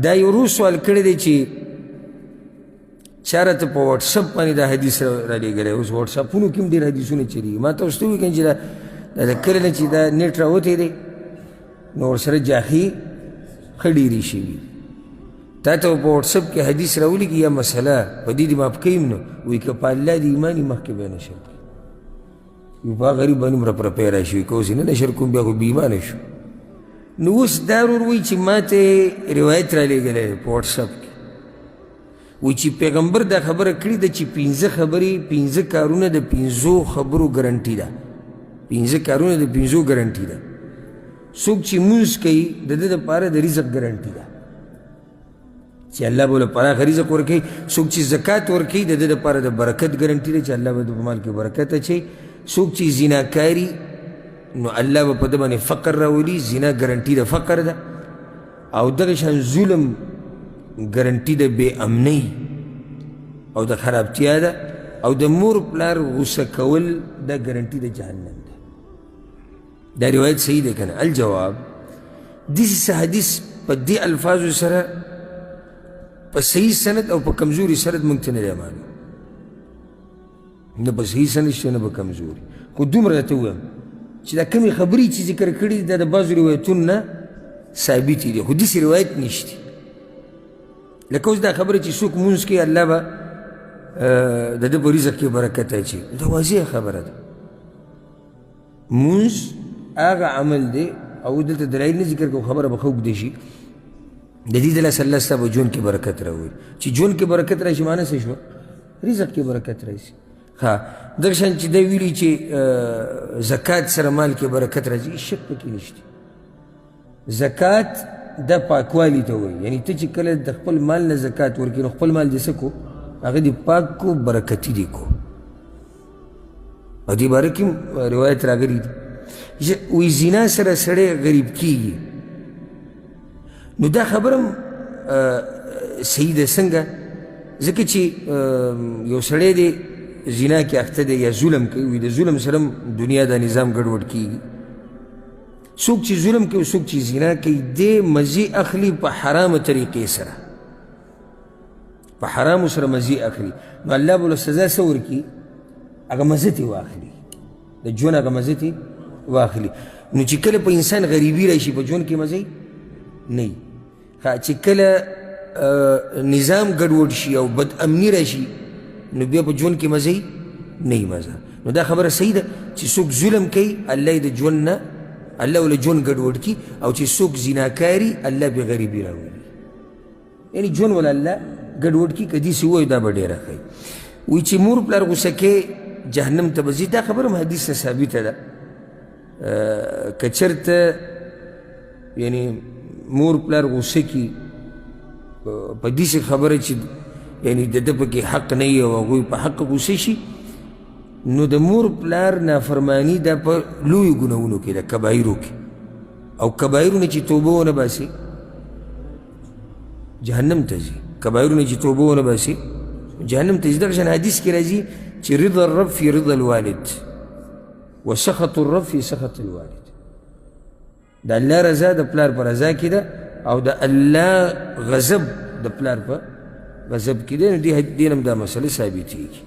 دا یو روز سوال کړی دی چې چا راته په واټساپ باندې دا حدیث رالیږلی. اوس واټساپونو کې هم ډېر حدیثونه چلېږي. ما ته اوس ته ووایي که چې دا د کله نه چې دا نیټ راوتی دی نو ورسره جاهي ښه ډېرې شوي. تا ته په واټساپ کې حدیث راولیږي یا مسله په دې دې ماف کوي نو وایي که په الله د ایمان یې مخکې بیا نشر کوي. وایي په هغه غریب باندې هم رپرپی را شوي که اوس یې نه نشر کوم بیا خو بې ایمانه شو. نو اوس دا ورور وایي چې ما ته روایت رالیږلی دی په واټساپ کې. وایي چې پیغمبر دا خبره کړې ده چې 15 خبرې 15 کارونه د 15 خبرو ګرنټي ده. 15 کارونه د 15 ګرنټي ده. څوک چې مونځ کوي د ده دپاره د رزق ګرنټي ده چې الله به له پراخه رزق ورکوي. څوک چې زکات ورکوي د ده دپاره د برکت ګرنټي ده چې الله به د په مال کې برکت اچوي. څوک چې زناکاري نو الله به په ده باندې فقر راولي. زنا ګرنټي د فقر ده. او دغه شان ظلم ګرنټي د بې امنۍ او د خرابتیا ده. او د مور پلار غوسه کول دا ګرنټي د جهنم ده. دا روایت صحیح دی که نه؟ الجواب داسې حدیث په دې الفاظو سره په صحیح سند او په کمزوري سند موږ ته نه دی معلوم. نه په صحیح سند شته نه په کمزوري. خو دومره درته ووایم چې دا کمې خبرې چې ذکر کړي دي دا د بعضو روایتونو نه ثابتې دي خو داسې روایت نشته. لکه اوس دا خبره چې څوک مونځ کوي الله به د ده په رزق کې برکت اچوي. دا واضح خبره ده. مونځ هغه عمل دی او دلته دلایل نه ذکر کوو خبره به ښه اوږده شي. د دې د لاسه الله ستا به ژوند کې برکت راولي. چې ژوند کې برکت راشي معنی څه شوه؟ رزق کې برکت راشي. دغه شان چې دی ویلي چې زکات سره مال کې برکت راځي شک پکې نشته. زکات دا پاکوالی ته وایي. یعنې ته چې کله د خپل مال نه زکات ورکړي نو خپل مال دې څه کو هغه دې پاک کو برکتي دې کو. او دې باره کې روایت راغلی دی وایي زنا سره سړی غریب کېږي. نو دا خبره هم صحیح ده. څنګه؟ ځکه چې یو سړی دی زنا کې اخته دی یا ظلم کوي وایي د ظلم سره هم دنیا دا نظام ګډوډ کېږي. څوک چې ظلم کوي څوک چې زنا کوي دی مزې اخلي په حرامه طریقې سره. په حرامو سره مزې اخلي. نو الله به له سزا څه ورکړي؟ هغه مزه ترې واخلي. د ژوند هغه مزه ترې واخلي. نو چې کله په انسان غریبي راشي په ژوند کې مزه نه وي. چې کله نظام ګډوډ شي او بد امني راشي نو بیا په ژوند کې مزه نه وي مزه. نو دا خبره صحیح ده چې څوک ظلم کوي الله یې د ژوند نه الله ولې ژوند ګډوډ کړي. او چې څوک زناکاري الله بې غریبي راولي. یعنې ژوند ول الله ګډوډ کړي. که داسې ووایي دا به ډېره ښایي. وایي چې مور پلار غوسه کې جهنم ته به ځي. دا خبره هم حدیث نه ثابته ده. که چېرته یعنې مور پلار غوسه کړي په داسې خبره چې یعنې د ده پکې حق نه وي او هغوی په حق غوسه شي نو د مور پلار نافرماني دا په لویو ګناهونو کې ده کبایرو کې. او کبایرو نه چې توبه ونه باسي جهنم ته ځي. کبایرو نه چې توبه ونه باسي جهنم ته ځي. دغه شان حدیث کې راځي چې رضا الرب فی رضا الوالد وسخط الرب فی سخط الوالد. د الله رضا د پلار په رضا کې ده او د الله غضب د پلار په غضب کې ده. نو دې هم دا مسله ثابتېږي.